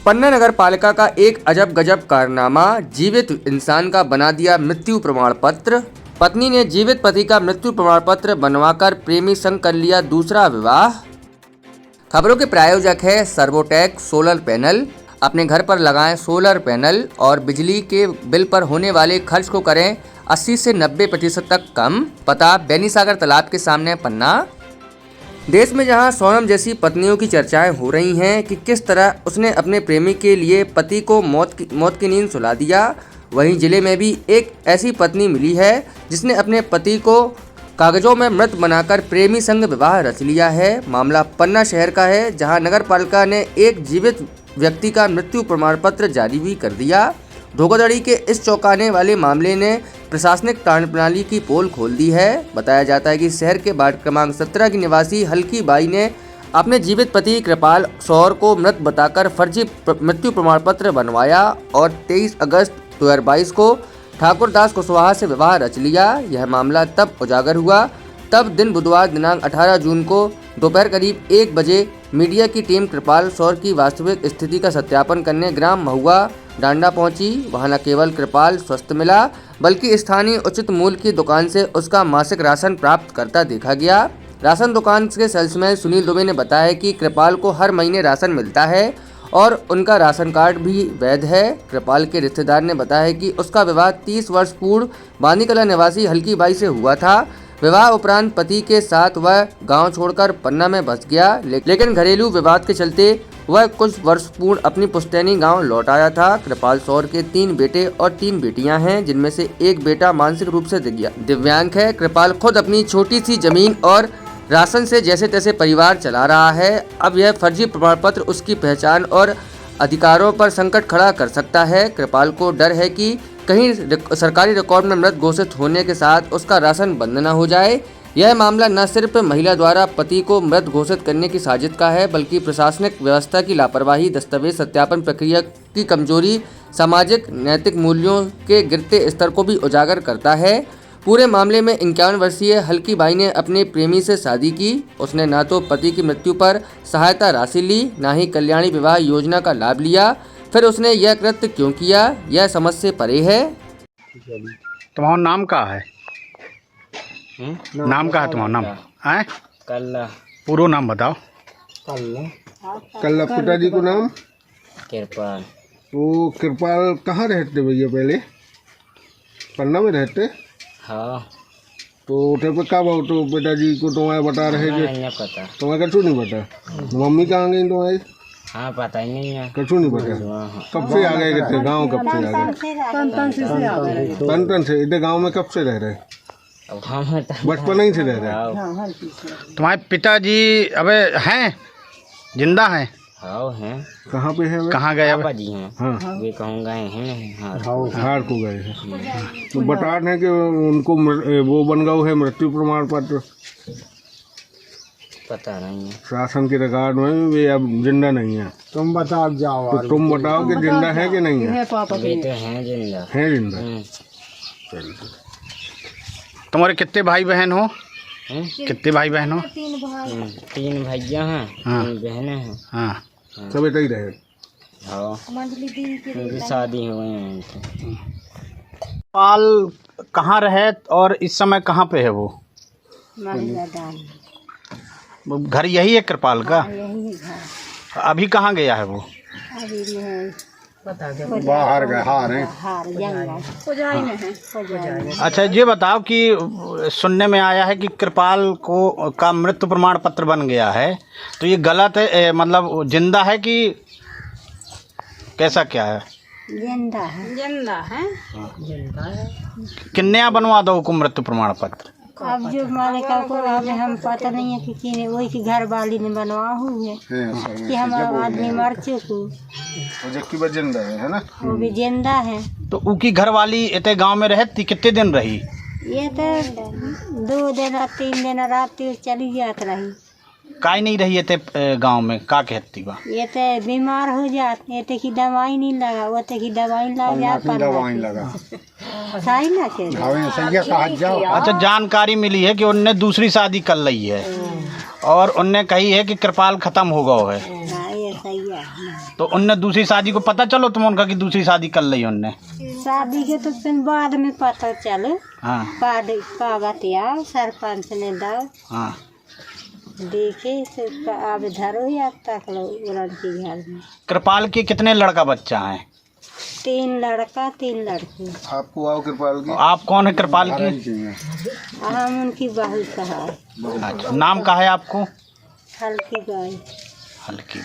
पन्ना नगर पालिका का एक अजब गजब कारनामा, जीवित इंसान का बना दिया मृत्यु प्रमाण पत्र। पत्नी ने जीवित पति का मृत्यु प्रमाण पत्र बनवाकर प्रेमी संग कर लिया दूसरा विवाह। खबरों के प्रायोजक है सर्वोटेक सोलर पैनल। अपने घर पर लगाएं सोलर पैनल और बिजली के बिल पर होने वाले खर्च को करें 80 से 90% तक कम। पता बेनीसागर तालाब के सामने पन्ना। देश में जहां सोनम जैसी पत्नियों की चर्चाएं हो रही हैं कि किस तरह उसने अपने प्रेमी के लिए पति को मौत की नींद सुला दिया, वहीं जिले में भी एक ऐसी पत्नी मिली है जिसने अपने पति को कागजों में मृत बनाकर प्रेमी संग विवाह रच लिया है। मामला पन्ना शहर का है, जहां नगर पालिका ने एक जीवित व्यक्ति का मृत्यु प्रमाण पत्र जारी भी कर दिया। धोखाधड़ी के इस चौंकाने वाले मामले ने प्रशासनिक कार्यप्रणाली की पोल खोल दी है। बताया जाता है कि शहर के वार्ड क्रमांक 17 की निवासी हल्की बाई ने अपने जीवित पति कृपाल सौर को मृत बताकर फर्जी मृत्यु प्रमाण पत्र बनवाया और 23 अगस्त 2022 को ठाकुर दास कुशवाहा से विवाह रच लिया। यह मामला तब उजागर हुआ तब दिन बुधवार दिनांक 18 जून को दोपहर करीब 1 बजे मीडिया की टीम कृपाल सौर की वास्तविक स्थिति का सत्यापन करने ग्राम महुआ डांडा पहुंची। वहां न केवल कृपाल स्वस्थ मिला बल्कि स्थानीय उचित मूल्य की दुकान से उसका मासिक राशन प्राप्त करता देखा गया। राशन दुकान के सेल्समैन सुनील दुबे ने बताया कि कृपाल को हर महीने राशन मिलता है और उनका राशन कार्ड भी वैध है। कृपाल के रिश्तेदार ने बताया कि उसका विवाह 30 वर्ष पूर्व बांदीकला निवासी हल्की बाई से हुआ था। विवाह उपरांत पति के साथ वह गांव छोड़कर पन्ना में बस गया, लेकिन घरेलू विवाद के चलते वह कुछ वर्ष पूर्व अपनी पुश्तैनी गांव लौट आया था। कृपाल सौर के 3 बेटे और 3 बेटियां हैं, जिनमें से एक बेटा मानसिक रूप से दिव्यांग है। कृपाल खुद अपनी छोटी सी जमीन और राशन से जैसे तैसे परिवार चला रहा है। अब यह फर्जी प्रमाण पत्र उसकी पहचान और अधिकारों पर संकट खड़ा कर सकता है। कृपाल को डर है कि कहीं सरकारी रिकॉर्ड में मृत घोषित होने के साथ उसका राशन बंद न हो जाए। यह मामला न सिर्फ महिला द्वारा पति को मृत घोषित करने की साजिश का है, बल्कि प्रशासनिक व्यवस्था की लापरवाही, दस्तावेज सत्यापन प्रक्रिया की कमजोरी, सामाजिक नैतिक मूल्यों के गिरते स्तर को भी उजागर करता है। पूरे मामले में 51 वर्षीय हल्की बाई ने अपने प्रेमी से शादी की। उसने न तो पति की मृत्यु पर सहायता राशि ली, न ही कल्याणी विवाह योजना का लाभ लिया। फिर उसने यह कृत्य क्यों किया, यह समझ से परे है। तुम्हारा नाम का है? नाम का है तुम्हारा नाम? है कल्ला। पूरा नाम बताओ। कल्ला। पिताजी को नाम? कृपाल। वो कृपाल कहाँ रहते भैया? पहले पन्ना में रहते? हाँ। तो उठे पे कब आओ? तो पिताजी को तुम्हारे बता रहे थे? नहीं पता। तुम्हें कछु नहीं पता? मम्मी कहाँ गई तुम्हारी? हाँ पता ही नहीं है। कछु नहीं पता? कब से आ गए थे गाँव? कब से आ गए? तन से इधर गाँव में कब से रह रहे? बचपन ही से रह रहे? तुम्हारे पिताजी अबे हैं जिंदा हैं? हाँ हैं। कहाँ पे है? कहाँ गए? अब जी हैं। हाँ, वे कहूँ गए हैं हार को गए हैं। तो बता रहे कि उनको वो बन गया है मृत्यु प्रमाण पत्र। पता नहीं है। शासन के रिकॉर्ड में वे अब जिंदा नहीं है। तुम बताओ जाओ। तो तुम बताओ कि जिंदा है कि नहीं है? वे तो हैं जिंदा। है जिंदा। तुम्हारे कितने भाई बहन हो? कितने भाई बहन हो? 3 भैया हैं। हाँ। 3 बहनें हैं। हाँ। सब इतना ही रहे। हाँ। उनकी शादी हो गई है। पाल कहाँ रहे और इस समय कहाँ पे है वो? घर यही है कृपाल का? अभी कहाँ गया है वो? बाहर गए, हार हैं। अच्छा ये बताओ कि सुनने में आया है कि कृपाल को का मृत्यु प्रमाण पत्र बन गया है, तो ये गलत है? मतलब जिंदा है कि कैसा क्या है? जिंदा है। जिंदा है। किन्ने बनवा दो को मृत्यु प्रमाण पत्र? अब जो मालिक को अब हम पता नहीं है कि किने वही की घर वाली ने बनवा हुए कि हमारा आदमी मर चुके जिंदा है ना? वो भी जिंदा है। तो उनकी घर वाली इतने गांव में रहती कितने दिन रही? ये तो 2 दिन 3 दिन रात चली जात रही। काई नहीं रही इतने गांव में? का कहती बा? ये तो बीमार हो जाते, ये की दवाई नहीं लगा, वो की दवाई लग जाता। दवाई लगा सही ना के। अच्छा जानकारी मिली है कि उनने दूसरी शादी कर ली है और उनने कही है कि कृपाल खत्म हो गया है। ये सही है। तो तो उनने दूसरी शादी को पता चलो तुम उनका कि दूसरी शादी कर ली उनने? शादी के तो फिर बाद में पता चले। हाँ कागज आओ सरपंच ने दाओ हाँ। देखे से अब धरो या तक लो लड़की घर में। कृपाल के कितने लड़का बच्चा हैं? 3 लड़का 3 लड़की। आपको आओ कृपाल की? आप कौन है कृपाल की? हम उनकी बहू कहा। अच्छा, नाम का है आपको? हल्की गाय। हल्की।